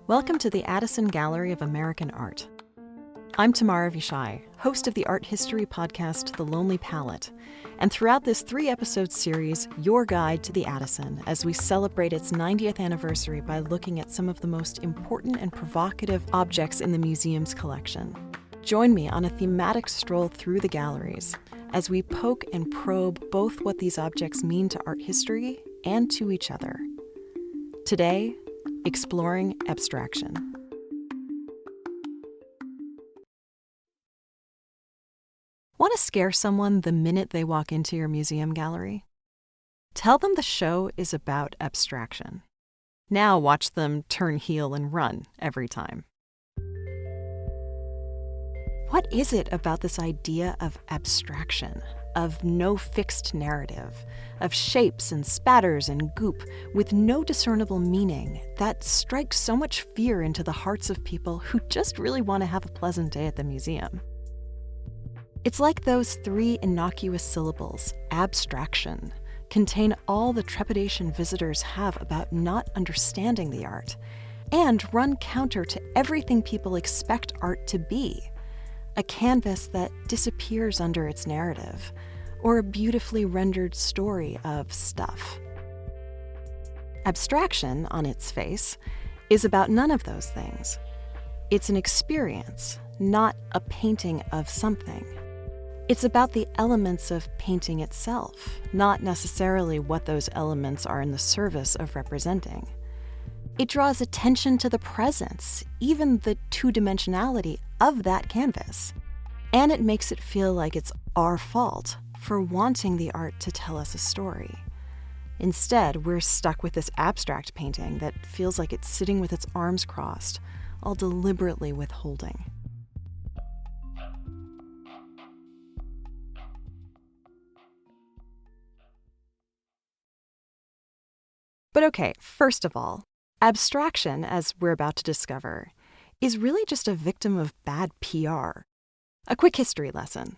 Welcome to the Addison Gallery of American Art. I'm Tamara Vishai, host of the art history podcast, The Lonely Palette, and throughout this 3-episode series, your guide to the Addison, as we celebrate its 90th anniversary by looking at some of the most important and provocative objects in the museum's collection. Join me on a thematic stroll through the galleries as we poke and probe both what these objects mean to art history and to each other. Today, exploring abstraction. Want to scare someone the minute they walk into your museum gallery? Tell them the show is about abstraction. Now watch them turn heel and run every time. What is it about this idea of abstraction, of no fixed narrative, of shapes and spatters and goop with no discernible meaning that strikes so much fear into the hearts of people who just really want to have a pleasant day at the museum? It's like those 3 innocuous syllables, abstraction, contain all the trepidation visitors have about not understanding the art, and run counter to everything people expect art to be. A canvas that disappears under its narrative, or a beautifully rendered story of stuff. Abstraction, on its face, is about none of those things. It's an experience, not a painting of something. It's about the elements of painting itself, not necessarily what those elements are in the service of representing. It draws attention to the presence, even the two-dimensionality of that canvas. And it makes it feel like it's our fault for wanting the art to tell us a story. Instead, we're stuck with this abstract painting that feels like it's sitting with its arms crossed, all deliberately withholding. But okay, first of all, abstraction, as we're about to discover, is really just a victim of bad PR. A quick history lesson.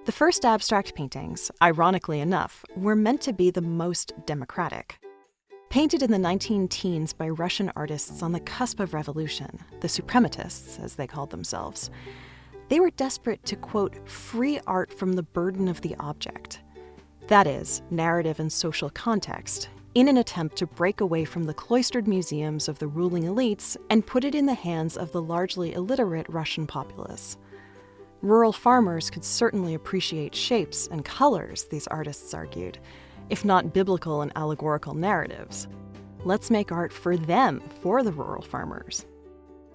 The first abstract paintings, ironically enough, were meant to be the most democratic. Painted in the 19-teens by Russian artists on the cusp of revolution, the suprematists, as they called themselves, they were desperate to, quote, free art from the burden of the object. That is, narrative and social context, in an attempt to break away from the cloistered museums of the ruling elites and put it in the hands of the largely illiterate Russian populace. Rural farmers could certainly appreciate shapes and colors, these artists argued, if not biblical and allegorical narratives. Let's make art for them, for the rural farmers.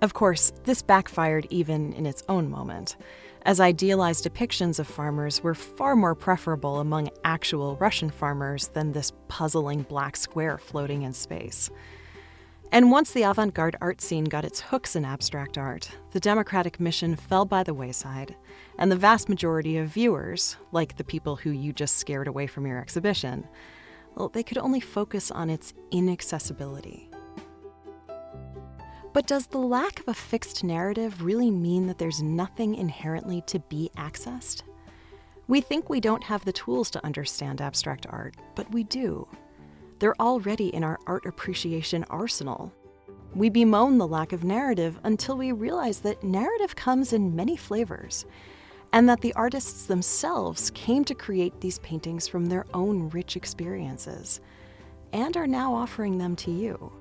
Of course, this backfired even in its own moment, as idealized depictions of farmers were far more preferable among actual Russian farmers than this puzzling black square floating in space. And once the avant-garde art scene got its hooks in abstract art, the democratic mission fell by the wayside, and the vast majority of viewers, like the people who you just scared away from your exhibition, well, they could only focus on its inaccessibility. But does the lack of a fixed narrative really mean that there's nothing inherently to be accessed? We think we don't have the tools to understand abstract art, but we do. They're already in our art appreciation arsenal. We bemoan the lack of narrative until we realize that narrative comes in many flavors, and that the artists themselves came to create these paintings from their own rich experiences, and are now offering them to you.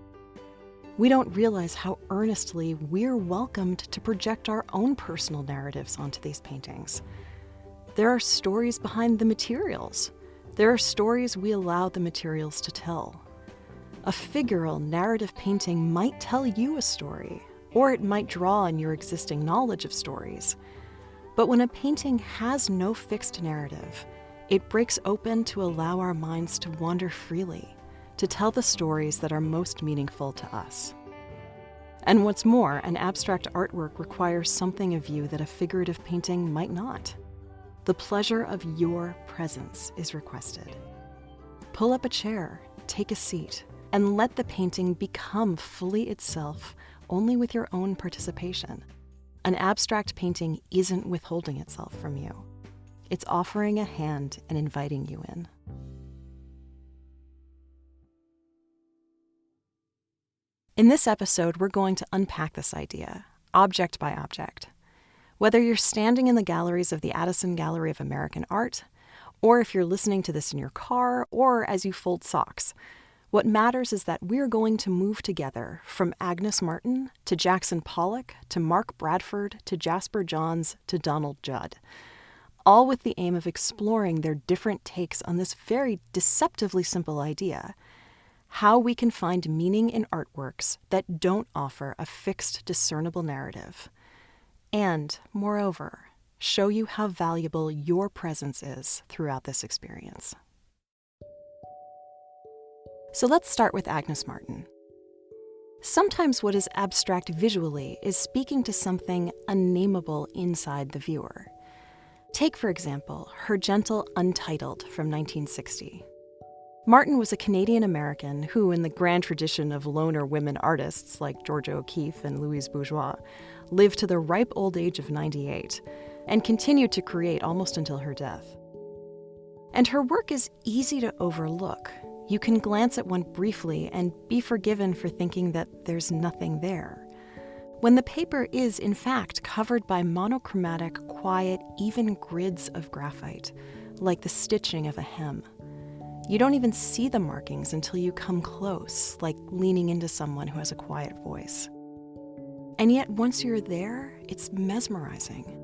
We don't realize how earnestly we're welcomed to project our own personal narratives onto these paintings. There are stories behind the materials. There are stories we allow the materials to tell. A figural narrative painting might tell you a story, or it might draw on your existing knowledge of stories. But when a painting has no fixed narrative, it breaks open to allow our minds to wander freely, to tell the stories that are most meaningful to us. And what's more, an abstract artwork requires something of you that a figurative painting might not. The pleasure of your presence is requested. Pull up a chair, take a seat, and let the painting become fully itself only with your own participation. An abstract painting isn't withholding itself from you. It's offering a hand and inviting you in. In this episode, we're going to unpack this idea, object by object. Whether you're standing in the galleries of the Addison Gallery of American Art, or if you're listening to this in your car, or as you fold socks, what matters is that we're going to move together from Agnes Martin to Jackson Pollock to Mark Bradford to Jasper Johns to Donald Judd, all with the aim of exploring their different takes on this very deceptively simple idea: how we can find meaning in artworks that don't offer a fixed, discernible narrative, and, moreover, show you how valuable your presence is throughout this experience. So let's start with Agnes Martin. Sometimes what is abstract visually is speaking to something unnameable inside the viewer. Take, for example, her gentle Untitled from 1960. Martin was a Canadian-American who, in the grand tradition of loner women artists like Georgia O'Keeffe and Louise Bourgeois, lived to the ripe old age of 98 and continued to create almost until her death. And her work is easy to overlook. You can glance at one briefly and be forgiven for thinking that there's nothing there, when the paper is, in fact, covered by monochromatic, quiet, even grids of graphite, like the stitching of a hem. You don't even see the markings until you come close, like leaning into someone who has a quiet voice. And yet, once you're there, it's mesmerizing.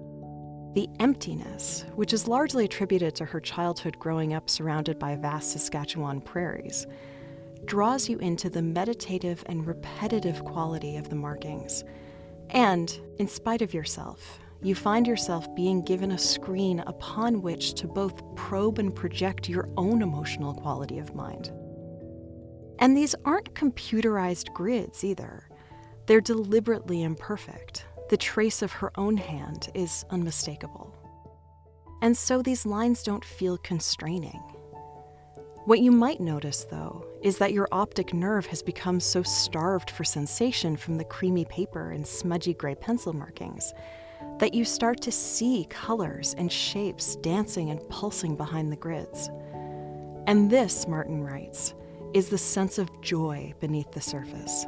The emptiness, which is largely attributed to her childhood growing up surrounded by vast Saskatchewan prairies, draws you into the meditative and repetitive quality of the markings. And, in spite of yourself, you find yourself being given a screen upon which to both probe and project your own emotional quality of mind. And these aren't computerized grids either. They're deliberately imperfect. The trace of her own hand is unmistakable. And so these lines don't feel constraining. What you might notice, though, is that your optic nerve has become so starved for sensation from the creamy paper and smudgy gray pencil markings that you start to see colors and shapes dancing and pulsing behind the grids. And this, Martin writes, is the sense of joy beneath the surface.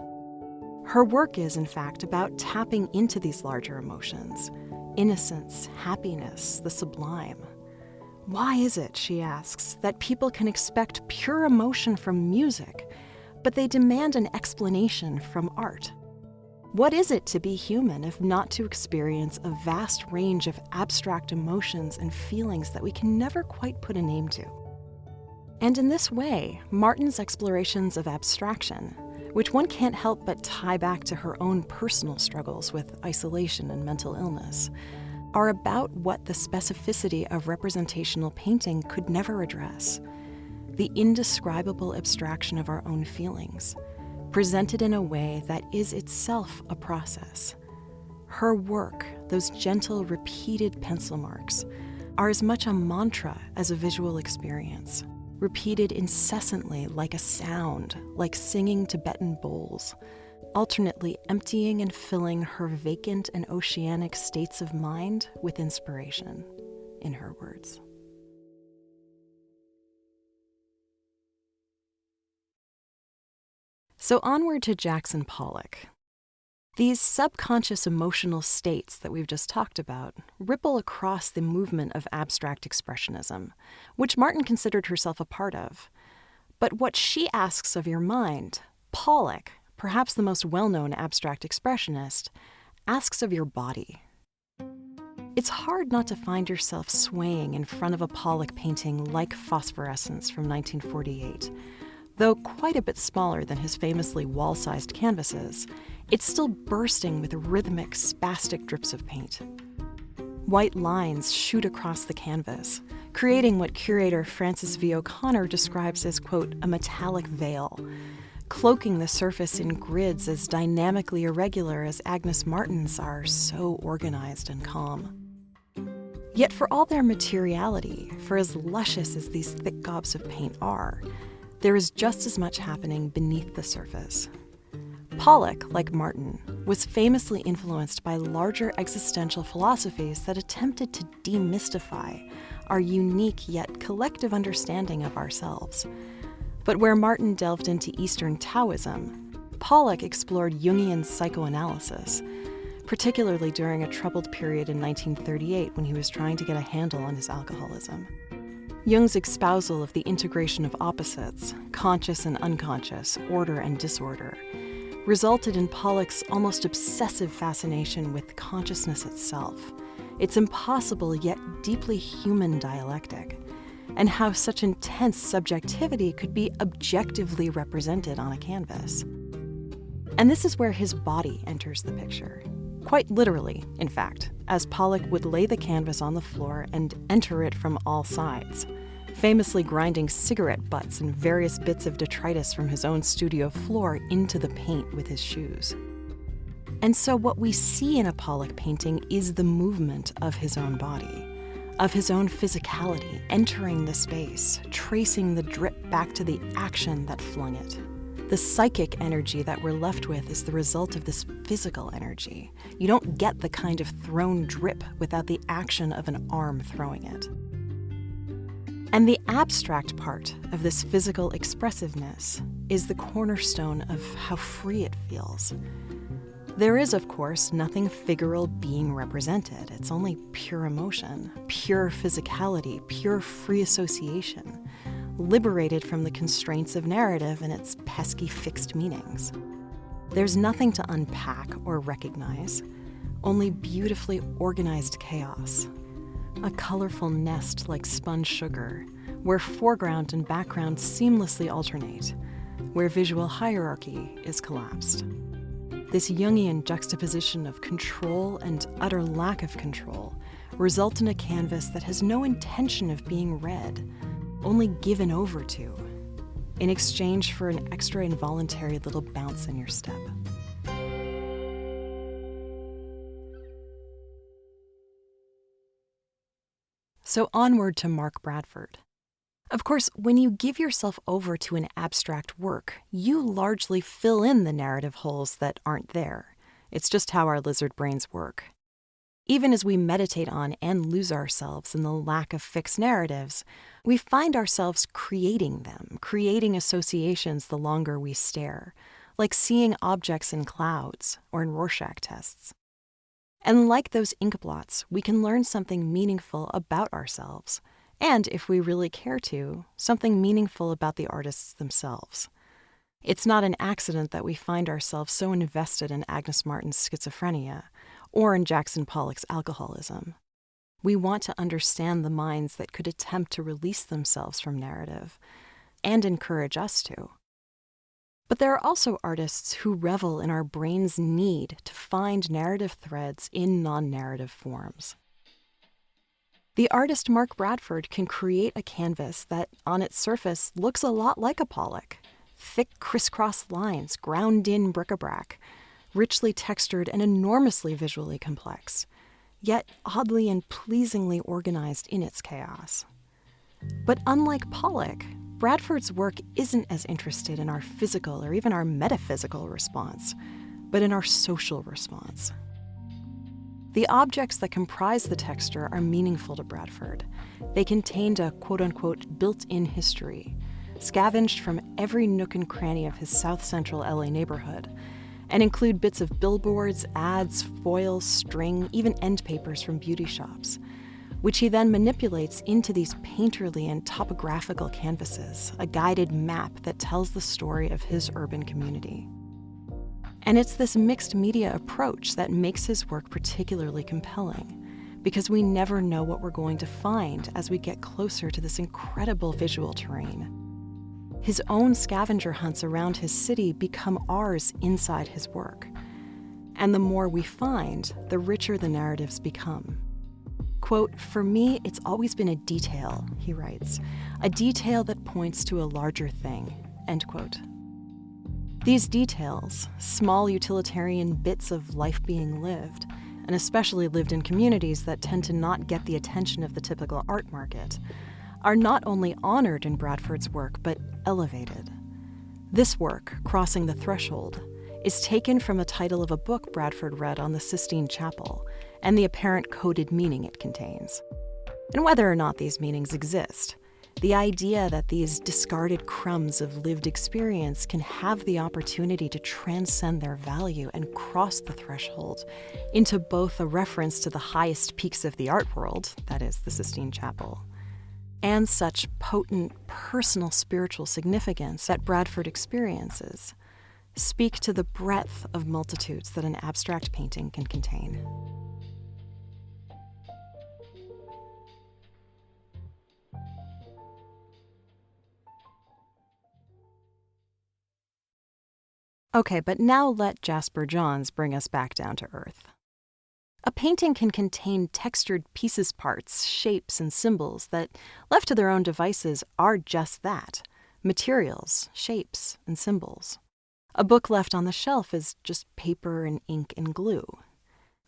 Her work is, in fact, about tapping into these larger emotions: innocence, happiness, the sublime. Why is it, she asks, that people can expect pure emotion from music, but they demand an explanation from art? What is it to be human if not to experience a vast range of abstract emotions and feelings that we can never quite put a name to? And in this way, Martin's explorations of abstraction, which one can't help but tie back to her own personal struggles with isolation and mental illness, are about what the specificity of representational painting could never address: the indescribable abstraction of our own feelings, presented in a way that is itself a process. Her work, those gentle, repeated pencil marks, are as much a mantra as a visual experience, repeated incessantly like a sound, like singing Tibetan bowls, alternately emptying and filling her vacant and oceanic states of mind with inspiration, in her words. So onward to Jackson Pollock. These subconscious emotional states that we've just talked about ripple across the movement of abstract expressionism, which Martin considered herself a part of. But what she asks of your mind, Pollock, perhaps the most well-known abstract expressionist, asks of your body. It's hard not to find yourself swaying in front of a Pollock painting like Phosphorescence from 1948. Though quite a bit smaller than his famously wall-sized canvases, it's still bursting with rhythmic, spastic drips of paint. White lines shoot across the canvas, creating what curator Francis V. O'Connor describes as, quote, a metallic veil, cloaking the surface in grids as dynamically irregular as Agnes Martin's are so organized and calm. Yet for all their materiality, for as luscious as these thick gobs of paint are, there is just as much happening beneath the surface. Pollock, like Martin, was famously influenced by larger existential philosophies that attempted to demystify our unique yet collective understanding of ourselves. But where Martin delved into Eastern Taoism, Pollock explored Jungian psychoanalysis, particularly during a troubled period in 1938 when he was trying to get a handle on his alcoholism. Jung's espousal of the integration of opposites, conscious and unconscious, order and disorder, resulted in Pollock's almost obsessive fascination with consciousness itself, its impossible yet deeply human dialectic, and how such intense subjectivity could be objectively represented on a canvas. And this is where his body enters the picture. Quite literally, in fact, as Pollock would lay the canvas on the floor and enter it from all sides, famously grinding cigarette butts and various bits of detritus from his own studio floor into the paint with his shoes. And so what we see in a Pollock painting is the movement of his own body, of his own physicality entering the space, tracing the drip back to the action that flung it. The psychic energy that we're left with is the result of this physical energy. You don't get the kind of thrown drip without the action of an arm throwing it. And the abstract part of this physical expressiveness is the cornerstone of how free it feels. There is, of course, nothing figural being represented. It's only pure emotion, pure physicality, pure free association, liberated from the constraints of narrative and its pesky fixed meanings. There's nothing to unpack or recognize, only beautifully organized chaos. A colorful nest like spun sugar, where foreground and background seamlessly alternate, where visual hierarchy is collapsed. This Jungian juxtaposition of control and utter lack of control result in a canvas that has no intention of being read, only given over to, in exchange for an extra involuntary little bounce in your step. So onward to Mark Bradford. Of course, when you give yourself over to an abstract work, you largely fill in the narrative holes that aren't there. It's just how our lizard brains work. Even as we meditate on and lose ourselves in the lack of fixed narratives, we find ourselves creating them, creating associations the longer we stare, like seeing objects in clouds or in Rorschach tests. And like those ink blots, we can learn something meaningful about ourselves, and if we really care to, something meaningful about the artists themselves. It's not an accident that we find ourselves so invested in Agnes Martin's schizophrenia, or in Jackson Pollock's alcoholism. We want to understand the minds that could attempt to release themselves from narrative, and encourage us to. But there are also artists who revel in our brain's need to find narrative threads in non-narrative forms. The artist Mark Bradford can create a canvas that, on its surface, looks a lot like a Pollock. Thick, crisscross lines, ground-in bric-a-brac, richly textured and enormously visually complex, yet oddly and pleasingly organized in its chaos. But unlike Pollock, Bradford's work isn't as interested in our physical or even our metaphysical response, but in our social response. The objects that comprise the texture are meaningful to Bradford. They contained a quote-unquote built-in history, scavenged from every nook and cranny of his South Central LA neighborhood, and include bits of billboards, ads, foil, string, even end papers from beauty shops, which he then manipulates into these painterly and topographical canvases, a guided map that tells the story of his urban community. And it's this mixed media approach that makes his work particularly compelling, because we never know what we're going to find as we get closer to this incredible visual terrain. His own scavenger hunts around his city become ours inside his work. And the more we find, the richer the narratives become. Quote, "For me, it's always been a detail," he writes, "a detail that points to a larger thing," end quote. These details, small utilitarian bits of life being lived, and especially lived in communities that tend to not get the attention of the typical art market, are not only honored in Bradford's work, but elevated. This work, Crossing the Threshold, is taken from the title of a book Bradford read on the Sistine Chapel and the apparent coded meaning it contains. And whether or not these meanings exist, The idea that these discarded crumbs of lived experience can have the opportunity to transcend their value and cross the threshold into both a reference to the highest peaks of the art world, that is, the Sistine Chapel, and such potent personal spiritual significance that Bradford experiences, speak to the breadth of multitudes that an abstract painting can contain. Okay, but now let Jasper Johns bring us back down to earth. A painting can contain textured pieces parts, shapes, and symbols that, left to their own devices, are just that: materials, shapes, and symbols. A book left on the shelf is just paper and ink and glue.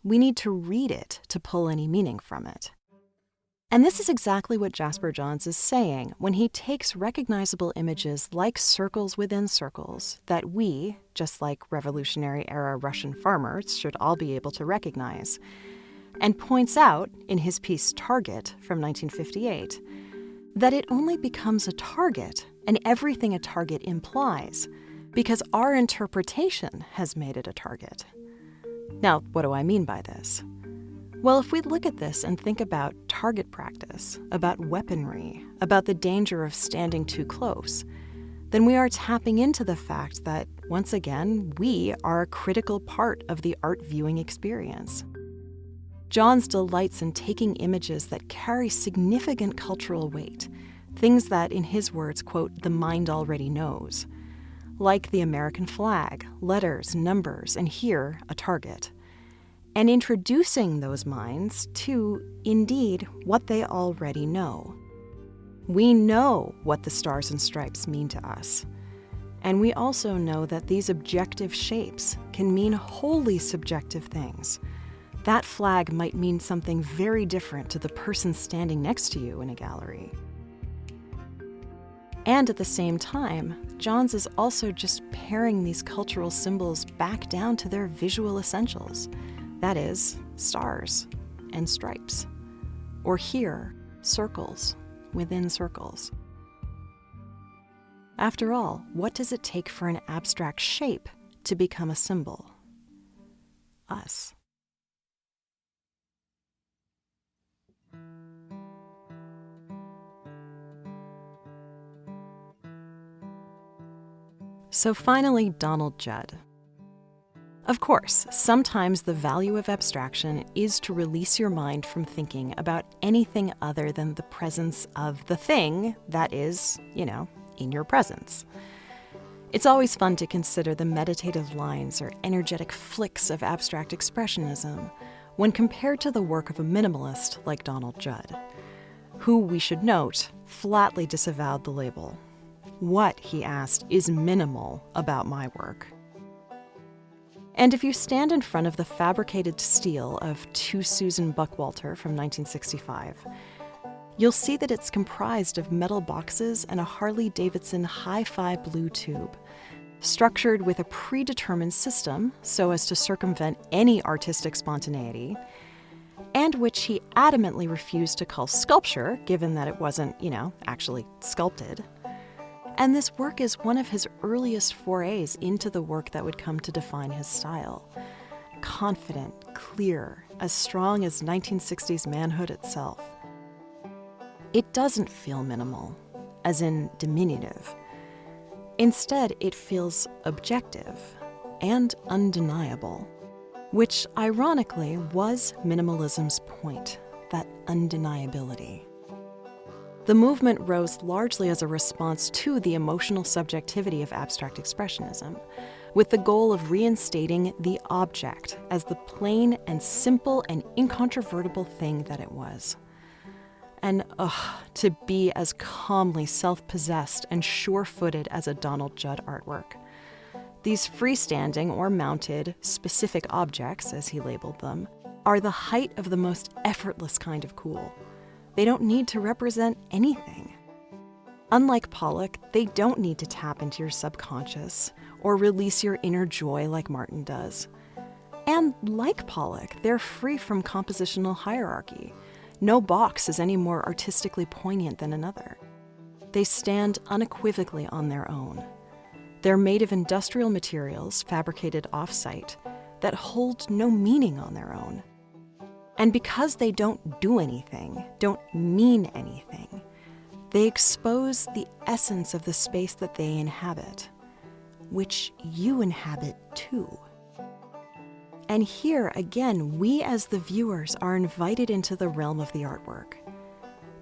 We need to read it to pull any meaning from it. And this is exactly what Jasper Johns is saying when he takes recognizable images like circles within circles that we, just like Revolutionary-era Russian farmers, should all be able to recognize, and points out, in his piece Target from 1958, that it only becomes a target and everything a target implies because our interpretation has made it a target. Now, what do I mean by this? Well, if we look at this and think about target practice, about weaponry, about the danger of standing too close, then we are tapping into the fact that, once again, we are a critical part of the art viewing experience. Johns delights in taking images that carry significant cultural weight, things that, in his words, quote, the mind already knows, like the American flag, letters, numbers, and here, a target, and introducing those minds to, indeed, what they already know. We know what the stars and stripes mean to us, and we also know that these objective shapes can mean wholly subjective things. That flag might mean something very different to the person standing next to you in a gallery. And at the same time, Johns is also just paring these cultural symbols back down to their visual essentials. That is, stars and stripes. Or here, circles within circles. After all, what does it take for an abstract shape to become a symbol? Us. So finally, Donald Judd. Of course, sometimes the value of abstraction is to release your mind from thinking about anything other than the presence of the thing that is, in your presence. It's always fun to consider the meditative lines or energetic flicks of abstract expressionism when compared to the work of a minimalist like Donald Judd, who, we should note, flatly disavowed the label. What, he asked, is minimal about my work? And if you stand in front of the fabricated steel of To Susan Buckwalter from 1965, you'll see that it's comprised of metal boxes and a Harley-Davidson hi-fi blue tube, structured with a predetermined system so as to circumvent any artistic spontaneity, and which he adamantly refused to call sculpture, given that it wasn't, actually sculpted. And this work is one of his earliest forays into the work that would come to define his style. Confident, clear, as strong as 1960s manhood itself. It doesn't feel minimal, as in diminutive. Instead, it feels objective and undeniable, which ironically was minimalism's point, that undeniability. The movement rose largely as a response to the emotional subjectivity of abstract expressionism, with the goal of reinstating the object as the plain and simple and incontrovertible thing that it was. And to be as calmly self-possessed and sure-footed as a Donald Judd artwork. These freestanding or mounted specific objects, as he labeled them, are the height of the most effortless kind of cool. They don't need to represent anything. Unlike Pollock, they don't need to tap into your subconscious or release your inner joy like Martin does. And like Pollock, they're free from compositional hierarchy. No box is any more artistically poignant than another. They stand unequivocally on their own. They're made of industrial materials fabricated off-site that hold no meaning on their own. And because they don't do anything, don't mean anything, they expose the essence of the space that they inhabit, which you inhabit too. And here, again, we as the viewers are invited into the realm of the artwork.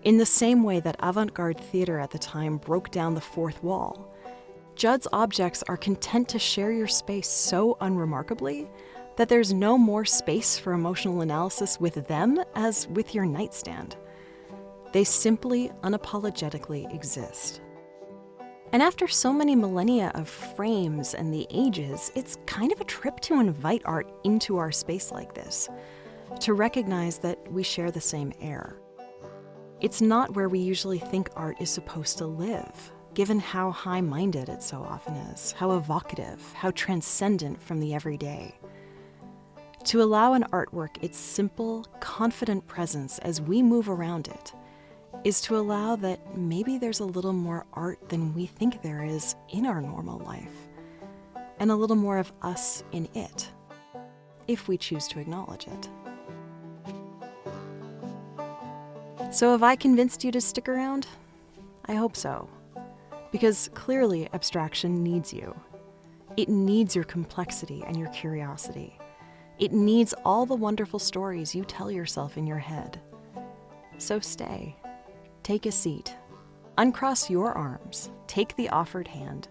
In the same way that avant-garde theater at the time broke down the fourth wall, Judd's objects are content to share your space so unremarkably that there's no more space for emotional analysis with them as with your nightstand. They simply, unapologetically exist. And after so many millennia of frames and the ages, it's kind of a trip to invite art into our space like this, to recognize that we share the same air. It's not where we usually think art is supposed to live, given how high-minded it so often is, how evocative, how transcendent from the everyday. To allow an artwork its simple, confident presence as we move around it is to allow that maybe there's a little more art than we think there is in our normal life, and a little more of us in it, if we choose to acknowledge it. So have I convinced you to stick around? I hope so. Because clearly Abstraction needs you. It needs your complexity and your curiosity. It needs all the wonderful stories you tell yourself in your head. So stay. Take a seat. Uncross your arms, take the offered hand,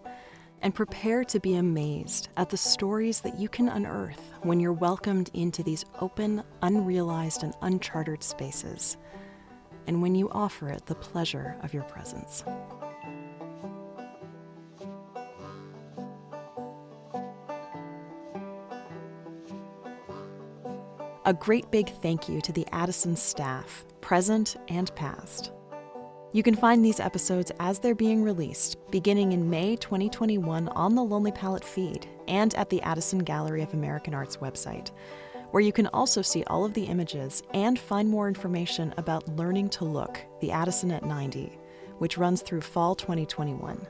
and prepare to be amazed at the stories that you can unearth when you're welcomed into these open, unrealized, and uncharted spaces, and when you offer it the pleasure of your presence. A great big thank you to the Addison staff, present and past. You can find these episodes as they're being released, beginning in May 2021 on the Lonely Palette feed and at the Addison Gallery of American Art's website, where you can also see all of the images and find more information about Learning to Look, the Addison at 90, which runs through fall 2021.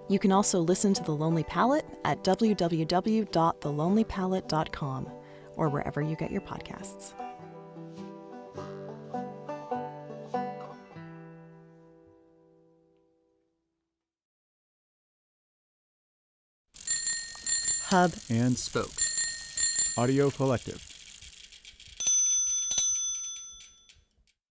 You can also listen to The Lonely Palette at www.thelonelypalette.com or wherever you get your podcasts. Hub and Spoke. Audio Collective.